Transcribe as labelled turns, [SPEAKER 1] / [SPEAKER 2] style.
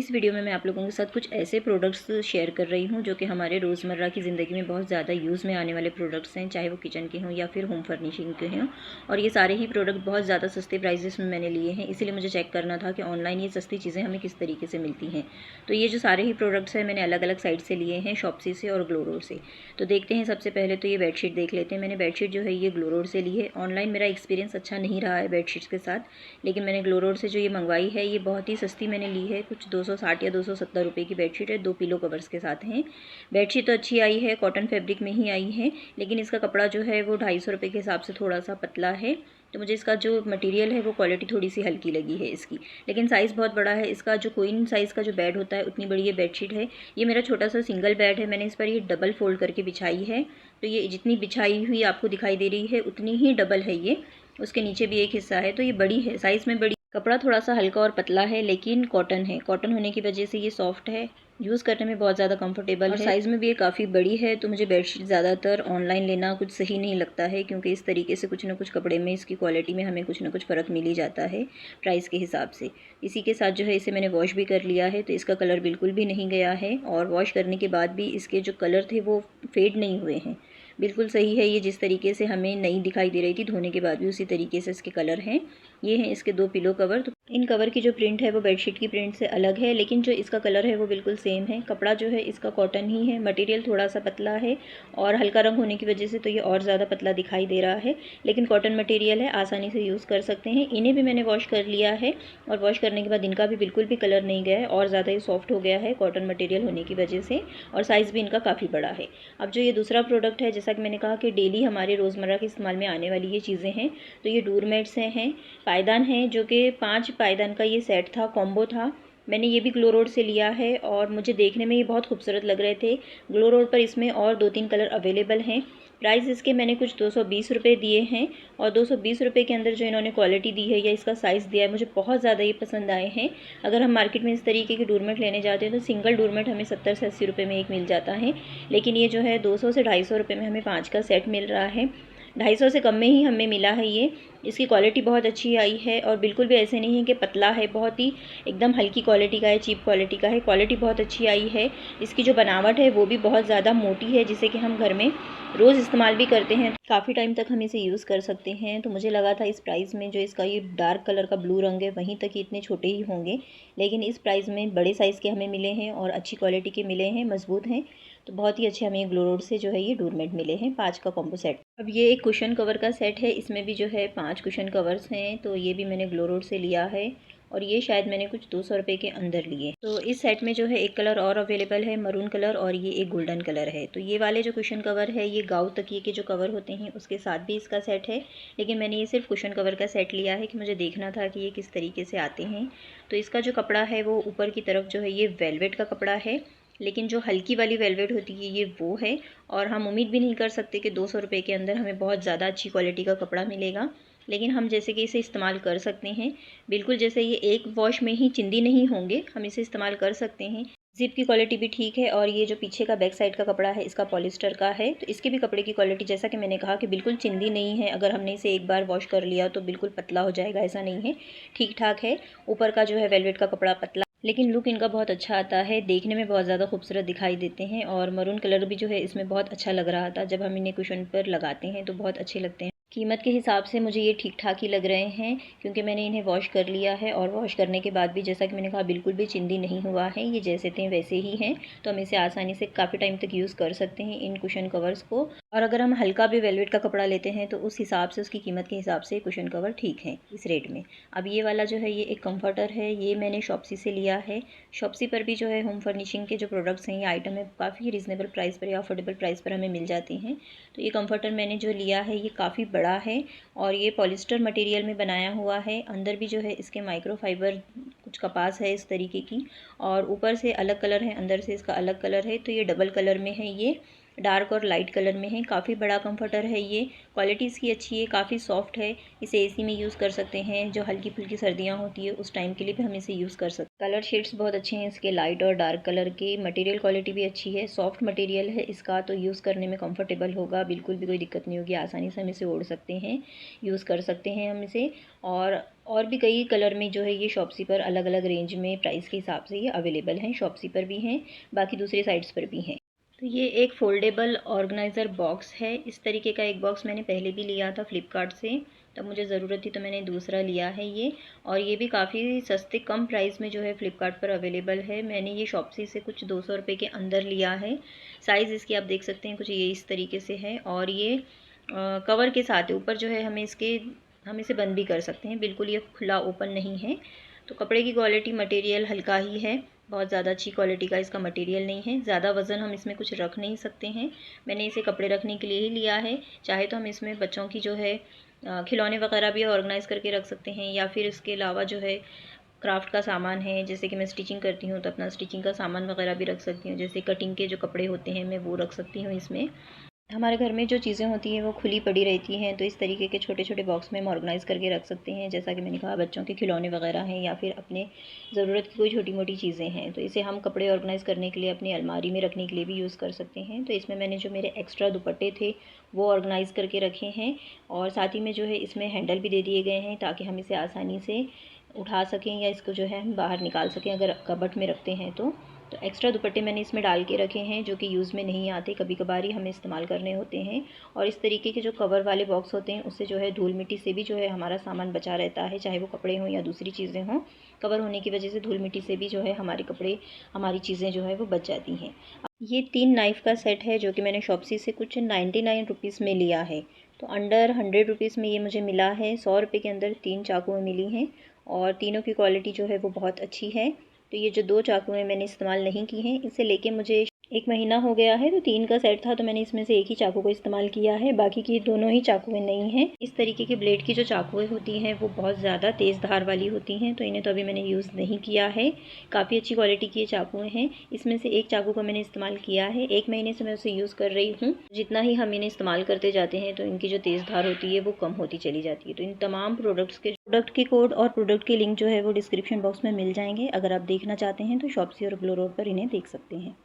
[SPEAKER 1] इस वीडियो में मैं आप लोगों के साथ कुछ ऐसे प्रोडक्ट्स शेयर कर रही हूँ जो कि हमारे रोज़मर्रा की ज़िंदगी में बहुत ज़्यादा यूज़ में आने वाले प्रोडक्ट्स हैं, चाहे वो किचन के हों या फिर होम फर्निशिंग के हों। और ये सारे ही प्रोडक्ट बहुत ज़्यादा सस्ते प्राइजेस में मैंने लिए हैं, इसीलिए मुझे चेक करना था कि ऑनलाइन ये सस्ती चीज़ें हमें किस तरीके से मिलती हैं। तो ये जो सारे ही प्रोडक्ट्स हैं मैंने अलग अलग साइट से लिए हैं, शॉप्सी से और ग्लो रोड से। तो देखते हैं, सबसे पहले तो ये बेडशीट देख लेते हैं। मैंने बेडशीट जो है ये ग्लो रोड से ली है। ऑनलाइन मेरा एक्सपीरियंस अच्छा नहीं रहा है बेडशीट्स के साथ, लेकिन मैंने ग्लो रोड से जो ये मंगवाई है ये बहुत ही सस्ती मैंने ली है। कुछ 260 या 270 रुपये की बेडशीट है, 2 पिलो कवर्स के साथ हैं। बेडशीट तो अच्छी आई है, कॉटन फैब्रिक में ही आई है, लेकिन इसका कपड़ा जो है वो 250 रुपये के हिसाब से थोड़ा सा पतला है। तो मुझे इसका जो मटेरियल है वो क्वालिटी थोड़ी सी हल्की लगी है इसकी, लेकिन साइज़ बहुत बड़ा है इसका। जो क्वीन साइज़ का जो बेड होता है उतनी बड़ी ये बेडशीट है। ये मेरा छोटा सा सिंगल बेड है, मैंने इस पर ये डबल फोल्ड करके बिछाई है। तो ये जितनी बिछाई हुई आपको दिखाई दे रही है उतनी ही डबल है ये। उसके नीचे भी एक हिस्सा है, तो ये बड़ी है, साइज़ में बड़ी। कपड़ा थोड़ा सा हल्का और पतला है, लेकिन कॉटन है। कॉटन होने की वजह से ये सॉफ्ट है, यूज़ करने में बहुत ज़्यादा कंफर्टेबल है। साइज़ में भी ये काफ़ी बड़ी है। तो मुझे बेडशीट ज़्यादातर ऑनलाइन लेना कुछ सही नहीं लगता है, क्योंकि इस तरीके से कुछ ना कुछ कपड़े में इसकी क्वालिटी में हमें कुछ ना कुछ फ़र्क मिल ही जाता है प्राइस के हिसाब से। इसी के साथ जो है इसे मैंने वॉश भी कर लिया है, तो इसका कलर बिल्कुल भी नहीं गया है, और वॉश करने के बाद भी इसके जो कलर थे वो फेड नहीं हुए हैं। बिल्कुल सही है, ये जिस तरीके से हमें नई दिखाई दे रही थी धोने के बाद भी उसी तरीके से इसके कलर हैं। ये हैं इसके 2 पिलो कवर। तो इन कवर की जो प्रिंट है वो बेडशीट की प्रिंट से अलग है, लेकिन जो इसका कलर है वो बिल्कुल सेम है। कपड़ा जो है इसका कॉटन ही है, मटेरियल थोड़ा सा पतला है और हल्का रंग होने की वजह से तो ये और ज़्यादा पतला दिखाई दे रहा है, लेकिन कॉटन मटेरियल है, आसानी से यूज़ कर सकते हैं। इन्हें भी मैंने वॉश कर लिया है, और वॉश करने के बाद इनका भी बिल्कुल भी कलर नहीं गया है, और ज़्यादा ही सॉफ्ट हो गया है कॉटन मटेरियल होने की वजह से, और साइज़ भी इनका काफ़ी बड़ा है। अब जो ये दूसरा प्रोडक्ट है, जैसा कि मैंने कहा कि डेली हमारे रोज़मर्रा के इस्तेमाल में आने वाली ये चीज़ें हैं, तो ये डोरमेट्स हैं, पायदान हैं, जो कि 5 पायदान का ये सेट था, कॉम्बो था। मैंने ये भी ग्लो रोड से लिया है, और मुझे देखने में ये बहुत खूबसूरत लग रहे थे। ग्लो रोड पर इसमें और 2-3 कलर अवेलेबल हैं। प्राइस इसके मैंने कुछ 220 रुपये दिए हैं, और 220 रुपये के अंदर जो इन्होंने क्वालिटी दी है या इसका साइज़ दिया है, मुझे बहुत ज़्यादा ये पसंद आए हैं। अगर हम मार्केट में इस तरीके की डोरमेट लेने जाते हैं तो सिंगल डोरमेट हमें 70 से 80 रुपये में एक मिल जाता है, लेकिन ये जो है 200 से 250 रुपये में हमें 5 का सेट मिल रहा है। 250 से कम में ही हमें मिला है ये। इसकी क्वालिटी बहुत अच्छी आई है, और बिल्कुल भी ऐसे नहीं है कि पतला है, बहुत ही एकदम हल्की क्वालिटी का है, चीप क्वालिटी का है। क्वालिटी बहुत अच्छी आई है। इसकी जो बनावट है वो भी बहुत ज़्यादा मोटी है, जिसे कि हम घर में रोज़ इस्तेमाल भी करते हैं, काफ़ी टाइम तक हम इसे यूज़ कर सकते हैं। तो मुझे लगा था इस प्राइस में जो इसका ये डार्क कलर का ब्लू रंग है वहीं तक ही इतने छोटे ही होंगे, लेकिन इस प्राइस में बड़े साइज़ के हमें मिले हैं और अच्छी क्वालिटी के मिले हैं, मजबूत हैं। तो बहुत ही अच्छे हमें ग्लो रोड से जो है ये डोरमेट मिले हैं, 5 का कॉम्बो सेट। अब ये एक कुशन कवर का सेट है, इसमें भी जो है 5 कुशन कवर्स हैं। तो ये भी मैंने ग्लो रोड से लिया है, और ये शायद मैंने कुछ 200 रुपये के अंदर लिए। तो इस सेट में जो है एक कलर और अवेलेबल है, मरून कलर, और ये एक गोल्डन कलर है। तो ये वाले जो कुशन कवर है ये गाँव तकिए के जो कवर होते हैं उसके साथ भी इसका सेट है, लेकिन मैंने ये सिर्फ कुशन कवर का सेट लिया है कि मुझे देखना था कि ये किस तरीके से आते हैं। तो इसका जो कपड़ा है वो ऊपर की तरफ जो है ये वेलवेट का कपड़ा है, लेकिन जो हल्की वाली वेलवेट होती है ये वो है, और हम उम्मीद भी नहीं कर सकते कि 200 रुपये के अंदर हमें बहुत ज़्यादा अच्छी क्वालिटी का कपड़ा मिलेगा, लेकिन हम जैसे कि इसे इस्तेमाल कर सकते हैं। बिल्कुल जैसे ये एक वॉश में ही चिंदी नहीं होंगे, हम इसे इस्तेमाल कर सकते हैं। ज़िप की क्वालिटी भी ठीक है, और ये जो पीछे का बैक साइड का कपड़ा है इसका पॉलिस्टर का है, तो इसके भी कपड़े की क्वालिटी जैसा कि मैंने कहा कि बिल्कुल चिंदी नहीं है। अगर हमने इसे एक बार वॉश कर लिया तो बिल्कुल पतला हो जाएगा, ऐसा नहीं है, ठीक ठाक है। ऊपर का जो है वेलवेट का कपड़ा पतला, लेकिन लुक इनका बहुत अच्छा आता है, देखने में बहुत ज़्यादा खूबसूरत दिखाई देते हैं। और मरून कलर भी जो है इसमें बहुत अच्छा लग रहा था, जब हम इन्हें कुशन पर लगाते हैं तो बहुत अच्छे लगते हैं। कीमत के हिसाब से मुझे ये ठीक ठाक ही लग रहे हैं, क्योंकि मैंने इन्हें वॉश कर लिया है, और वॉश करने के बाद भी जैसा कि मैंने कहा बिल्कुल भी चिंदी नहीं हुआ है, ये जैसे थे वैसे ही हैं। तो हम इसे आसानी से काफ़ी टाइम तक यूज़ कर सकते हैं इन कुशन कवर्स को। और अगर हम हल्का भी वेलवेट का कपड़ा लेते हैं तो उस हिसाब से, उसकी कीमत के हिसाब से कुशन कवर ठीक है इस रेट में। अब ये वाला जो है ये एक कम्फर्टर है, ये मैंने शॉप्सी से लिया है। शॉप्सी पर भी जो है होम फर्निशिंग के जो प्रोडक्ट्स हैं, ये आइटम है काफ़ी रीज़नेबल प्राइस पर या अफोर्डेबल प्राइस पर हमें मिल जाती हैं। तो ये कम्फर्टर मैंने जो लिया है ये काफ़ी बड़ा है, और ये पॉलिस्टर मटेरियल में बनाया हुआ है। अंदर भी जो है इसके माइक्रोफाइबर कुछ कपास है इस तरीके की, और ऊपर से अलग कलर है, अंदर से इसका अलग कलर है। तो ये डबल कलर में है, ये डार्क और लाइट कलर में है। काफ़ी बड़ा कंफर्टर है ये, क्वालिटी इसकी अच्छी है, काफ़ी सॉफ्ट है। इसे एसी में यूज़ कर सकते हैं, जो हल्की फुल्की सर्दियाँ होती है उस टाइम के लिए भी हम इसे यूज़ कर सकते हैं। कलर शेड्स बहुत अच्छे हैं इसके, लाइट और डार्क कलर के। मटेरियल क्वालिटी भी अच्छी है, सॉफ्ट मटेरियल है इसका, तो यूज़ करने में कंफर्टेबल होगा, बिल्कुल भी कोई दिक्कत नहीं होगी, आसानी से हम इसे ओढ़ सकते हैं, यूज़ कर सकते हैं हम इसे। और और भी कई कलर में जो है ये शॉप्सी पर अलग अलग रेंज में प्राइस के हिसाब से ये अवेलेबल हैं। शॉप्सी पर भी हैं, बाकी दूसरी साइट्स पर भी हैं। तो ये एक फ़ोल्डेबल ऑर्गेनाइज़र बॉक्स है। इस तरीके का एक बॉक्स मैंने पहले भी लिया था फ़्लिपकार्ट से, तब मुझे ज़रूरत थी तो मैंने दूसरा लिया है ये। और ये भी काफ़ी सस्ते कम प्राइस में जो है फ़्लिपकार्ट पर अवेलेबल है। मैंने ये शॉप्सी से कुछ 200 रुपये के अंदर लिया है। साइज़ इसकी आप देख सकते हैं कुछ ये इस तरीके से है, और ये कवर के साथ है। ऊपर जो है हम इसे बंद भी कर सकते हैं, बिल्कुल ये खुला ओपन नहीं है। तो कपड़े की क्वालिटी मटेरियल हल्का ही है, बहुत ज़्यादा अच्छी क्वालिटी का इसका मटेरियल नहीं है। ज़्यादा वज़न हम इसमें कुछ रख नहीं सकते हैं। मैंने इसे कपड़े रखने के लिए ही लिया है। चाहे तो हम इसमें बच्चों की जो है खिलौने वगैरह भी ऑर्गेनाइज़ करके रख सकते हैं, या फिर इसके अलावा जो है क्राफ्ट का सामान है, जैसे कि मैं स्टिचिंग करती हूँ तो अपना स्टिचिंग का सामान वगैरह भी रख सकती हूँ। जैसे कटिंग के जो कपड़े होते हैं मैं वो रख सकती हूँ इसमें। हमारे घर में जो चीज़ें होती हैं वो खुली पड़ी रहती हैं, तो इस तरीके के छोटे छोटे बॉक्स में हम ऑर्गेनाइज़ करके रख सकते हैं। जैसा कि मैंने कहा, बच्चों के खिलौने वगैरह हैं या फिर अपने ज़रूरत की कोई छोटी मोटी चीज़ें हैं, तो इसे हम कपड़े ऑर्गेनाइज़ करने के लिए अपनी अलमारी में रखने के लिए भी यूज़ कर सकते हैं। तो इसमें मैंने जो मेरे एक्स्ट्रा दुपट्टे थे वो ऑर्गेनाइज़ करके रखे हैं, और साथ ही में जो है इसमें हैंडल भी दे दिए गए हैं ताकि हम इसे आसानी से उठा सकें या इसको जो है हम बाहर निकाल सकें अगर कबर्ड में रखते हैं तो। एक्स्ट्रा दुपट्टे मैंने इसमें डाल के रखे हैं जो कि यूज़ में नहीं आते, कभी कभार ही हमें इस्तेमाल करने होते हैं। और इस तरीके के जो कवर वाले बॉक्स होते हैं उससे जो है धूल मिट्टी से भी जो है हमारा सामान बचा रहता है, चाहे वो कपड़े हों या दूसरी चीज़ें हों। कवर होने की वजह से धूल मिट्टी से भी जो है हमारे कपड़े, हमारी चीज़ें जो है वो बच जाती हैं। ये 3 नाइफ़ का सेट है जो कि मैंने शॉप्सी से कुछ 99 रुपीज़ में लिया है। तो अंडर 100 रुपीज़ में ये मुझे मिला है। 100 रुपये के अंदर 3 चाकुएँ मिली हैं, और तीनों की क्वालिटी जो है वो बहुत अच्छी है। तो ये जो 2 चाकुएँ मैंने इस्तेमाल नहीं की हैं, इसे लेके मुझे 1 महीना हो गया है। तो 3 का सेट था तो मैंने इसमें से एक ही चाकू को इस्तेमाल किया है, बाकी की दोनों ही चाकुएँ नई हैं। इस तरीके के ब्लेड की जो चाकुएँ होती हैं वो बहुत ज़्यादा तेज़ धार वाली होती हैं, तो इन्हें तो अभी मैंने यूज़ नहीं किया है। काफ़ी अच्छी क्वालिटी की ये चाकुएँ हैं। इसमें से एक चाकू को मैंने इस्तेमाल किया है, 1 महीने से मैं उसे यूज़ कर रही हूँ। जितना ही हम इन्हें इस्तेमाल करते जाते हैं तो इनकी जो तेज़ धार होती है वो कम होती चली जाती है। तो इन तमाम प्रोडक्ट के कोड और प्रोडक्ट के लिंक जो है वो डिस्क्रिप्शन बॉक्स में मिल जाएंगे। अगर आप देखना चाहते हैं तो शॉप्सी और ग्लो रोड पर इन्हें देख सकते हैं।